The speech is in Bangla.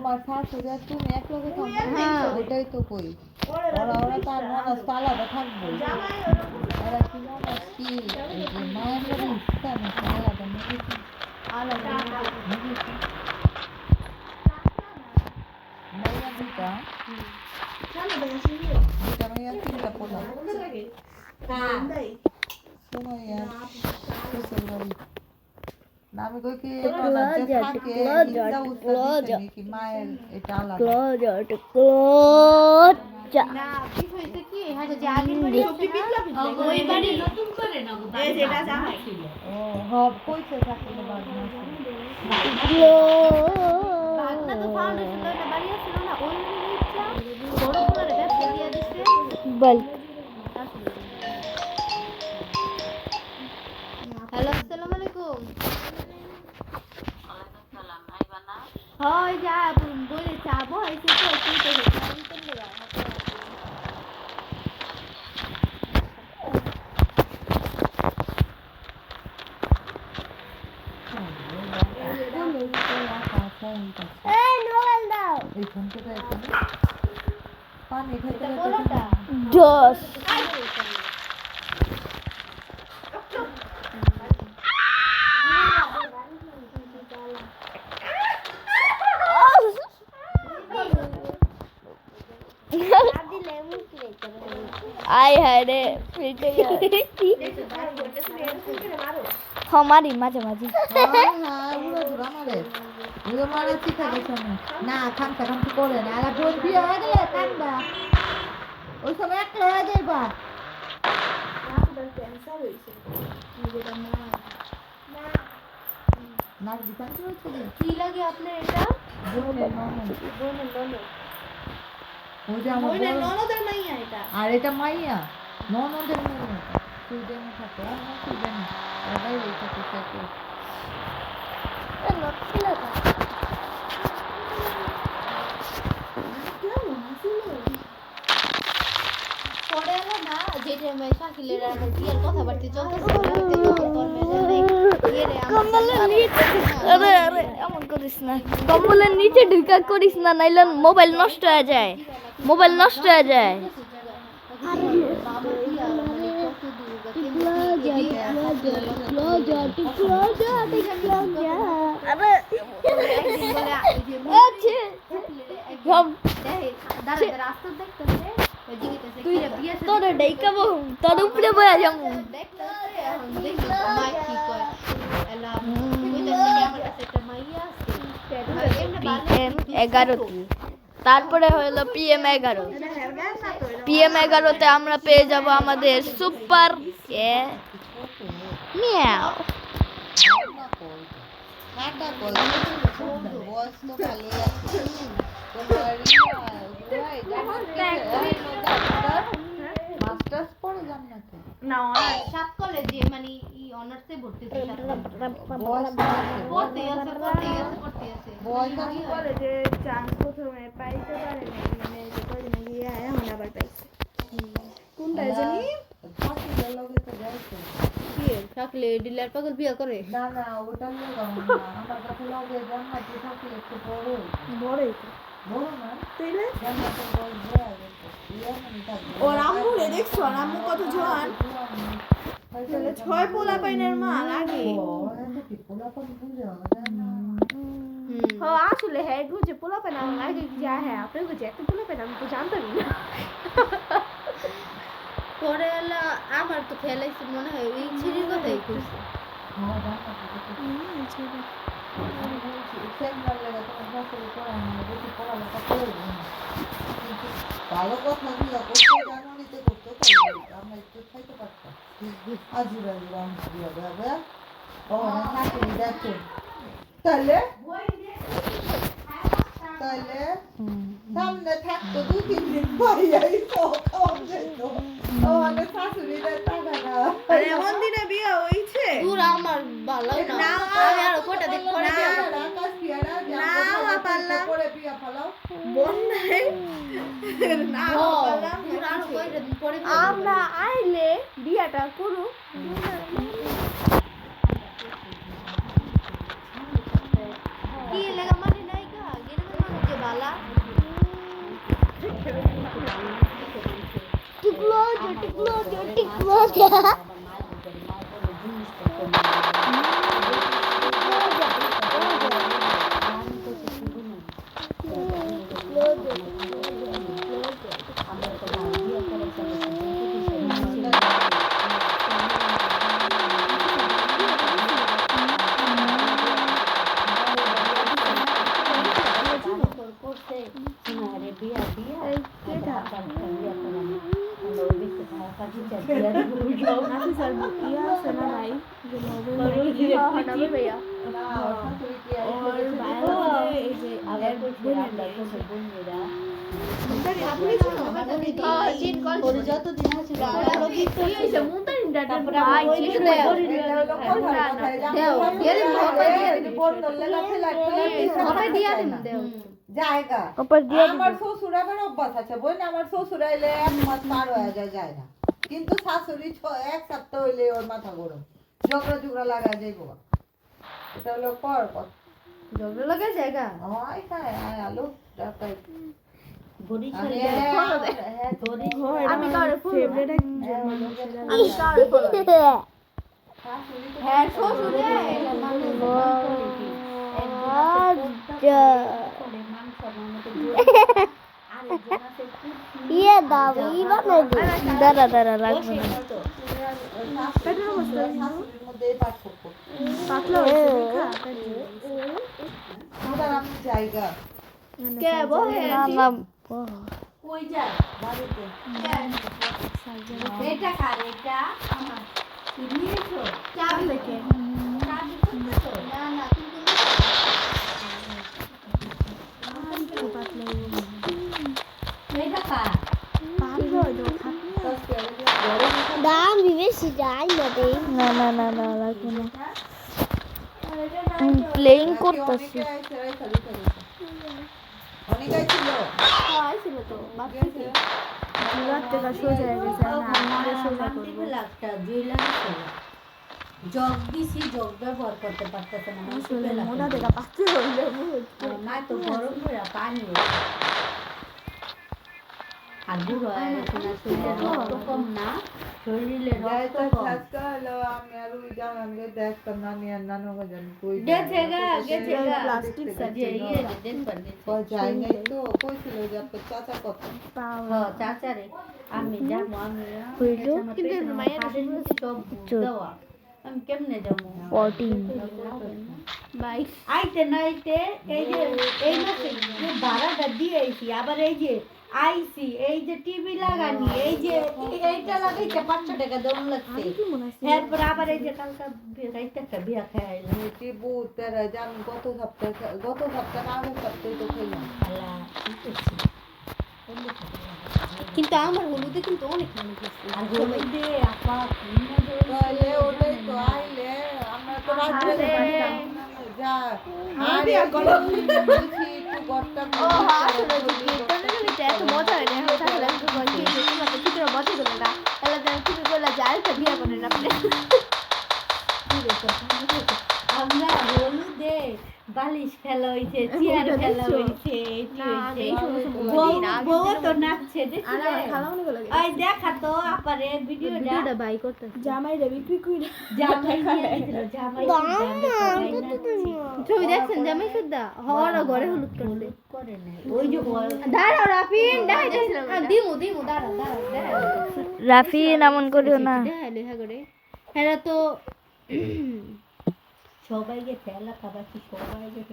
তোমার শাশুড়ি আর তুমি এক লগে থাকবে ওটাই তো কই ওরা তার মনস আলাদা থাকবে এরা কি মনস কি মায়ের বাড়ি ইচ্ছা নাকি আলাদা মেডিসিন আলাদা মেডিসিন মাইয়া দুটা দুটা মাইয়া তিনটা পোলা সুমাইয়া শ্বশুর বাড়ি না আমি কই কি যে থাকে চিন্তা উত্তর কি মায়ের এটা আলাদা না কি হইছে কি হ্যাঁ যে আগের বাড়ি সবজি বিকলা ওই বাড়ি নতুন করে না এই যেটা জামাই ও হব কইছে থাকলে বাগনা বাগনা তো ফাউন্ডেশন লইটা বাড়ি আছিল না ওই নিচা বড় করে ব্যবসা দিয়া দিছে বল হ্যালো আসসালামু আলাইকুম হয় যা বলে চাবো এসে তো একটু তো আমি তো নেবা এই নোবেল দাও এইখান থেকে এখানে পানি খেতে বড়টা 10 আয় হায় রে ফিটে হমারি মাঝে মাঝে হ্যাঁ উড়ো ধরা মারে উড়ো মারে শিখা গেছে না খামটা খামটি করে না আর বোন বিয়ে হয়ে গেলে কান্দা ওই সময় একলা হয়ে যাইবা না দোকান কি হচ্ছে কি লাগে আপনার এটা বোনের ননদ বোনের ননদ ওই যে আমার বোনের ননদের মাইয়া এটা আর এটা মাইয়া ননদের মেয়ে সুইডেনে থাকে আর না সুইডেনে এটাই এটা থাকে পরে এলো না যে টাইমে শাকিলের আর বিয়ের কথাবার্তা চলতেছে আরে আরে এমন করিস না কম্বলের নিচে ঢুকা করিস না নাইলে মোবাইল নষ্ট হয়ে যায় মোবাইল নষ্ট হয়ে যায় তোর ডাইকাবো তোর উপরে বয়া যাবো PM11 তারপরে হলো PM11 PM11তে আমরা পেয়ে যাব আমাদের সুপার মিয়াও হাঁটা কই বস তো খালি আছে মাস্টার্স পড়ে জান্নাতে না অনার্স সাত কলেজে মানে ই অনার্সে ভর্তি হয়েছে পড়তে আছে বয়স কলেজে চান্স প্রথমে পাইতে পারে না মানে যে কদিন গিয়ে এখন আবার পাইছে কোনটা জানি থাকলে ডিলার পাগল বিয়ে করে না না ওটা নিয়ে যাবো না আমার কাছে লাগে জান্নাতে থাকলে একটু বড়ই তো বড় না তাইলে জান্নাতের বয়স বড় গেছে ওর আম্মুরে দেখছো আর আম্মু কত জোয়ান তাহলে 6 পোলা পাইনের মা লাগে আসলে হ্যাঁ গুজে পোলা পাইন আমার লাগে কি হ্যাঁ আপনার গুজে একটা পোলা পাইন আমি তো জানতামই না পরে এলো আমার তো খেলাইছে মনে হয় এই ছিরির কথাই কইছে ভালো কথা দিয়ে করতে জানুয়ারিতে করতে পারি আমরা একটু খাইতে পারতাম আজিরা ও নাকি দেখুন তাহলে সামনে থাকতো 2-3 দিন পাইয়াই তো খাওয়া যেত আমাদের শাশুড়িদের টাকা না আরে এমন দিনে বিয়ে হইছে দূর আমার ভালো না আমি আর কটা দিন পরে পরে বিয়া ফেলাও বন্যায় না দূর আর কয়টা দিন পরে আমরা আইলে বিয়াটা করু কি লাগা মানে নাই গা গেরে মানে যে নাফিস আর ইয়া আছে না ভাই যে নোবেল ভাইয়া ওর বায়োলজি এই যে এর বোনেরা জায়গা আমার শ্বশুর আবার অভ্যাস আছে বই না আমার শ্বশুর আইলে 1 মাস পার হয়ে যায় না কিন্তু শাশুড়ি 1 সপ্তাহ হইলে ওর মাথা গরম ঝগড়া লাগা যাইবো এটা হলো পর কথা ঝগড়া লাগা জায়গা হয় খায় আলু ডাকাই আমি কারে ফেভারিট আমি কারে হ্যাঁ শ্বশুরে ইয়ে দাও দাঁড়া দাঁড়া লাগবে না শাশুড়ির মধ্যে পার্থক্য পাতলা হয়েছে দেখা ওটার আমি জায়গা কে বহে না না কই যায় বাড়িতে এটা কার এটা আমার নিয়েছো চাবি লেকে চাবি তো না না তুমি পাতলা এটা কার পাতলা হইলো দাম বেশি যাই না দেই না না না না লাগবে না প্লেইং করতেছি অনেকাই ছিল আইছিল তো বাকি রাত থেকে সোজা হয়ে গেছে না আমরা সোজা করবো জগ দিছি জগ ব্যবহার করতে পারতেছে না আসলে মোটা দেখা পাতলা হইলো না তো গরম করে পানি আর বুড়ো এখন শরীরে রক্ত কম না শরীরে রক্ত কম প্লাস্টিক সাজিয়ে দেখবার চাচারে আমি যাবো আমি সব দেওয়া আমি কেমনে যাবো 14 আইতে না আইতে এই যে এই মাসে যে ভাড়াটা দিয়েছি আবার এই যে আইসি এই যে টিভি লাগানি এই যে এইটা লাগাইতে 500 টাকা দাম লাগছে এরপর আবার এই যে কালকা রাইতে একটা বিয়া খাইলাম গত সপ্তাহে না আগের সপ্তাহে তো খেলাম আল্লাহ কিন্তু আমার হলুদে কিন্তু অনেক মানুষ আছে আর হলুদে আপা তাহলে ওটাই তো আইলে আমরা তো রাত্রে যা আর এখন বুঝি একটু গড়টা ও আসলে কি এত মজা হয় না তাহলে আমি বলছি যে তোমাকে ভিতরে বসে দেবো না তাহলে তুমি বললা যে আরেকটা বিয়ে করেন আপনি আমরা হলুদে বালিশ খেলা হইছে চেয়ার খেলা হইছে বউ তো নাচছে দেখছিলে ওই দেখা তো আপারে ভিডিওটা বাই করতে জামাই রে বিক্রি কইরা জামাই দিয়ে দিল জামাই ছবি দেখছেন জামাই সুদ্ধা হওয়ার ঘরে হলুদ করছে করে না ওই যে দাঁড়াও রাফিন দাঁড়াইছিলাম দিমু দাঁড়াও রাফিন এমন করিও না দেখা করে এরা তো সবাই গেছে এলাকাবাসী সবাই গেছে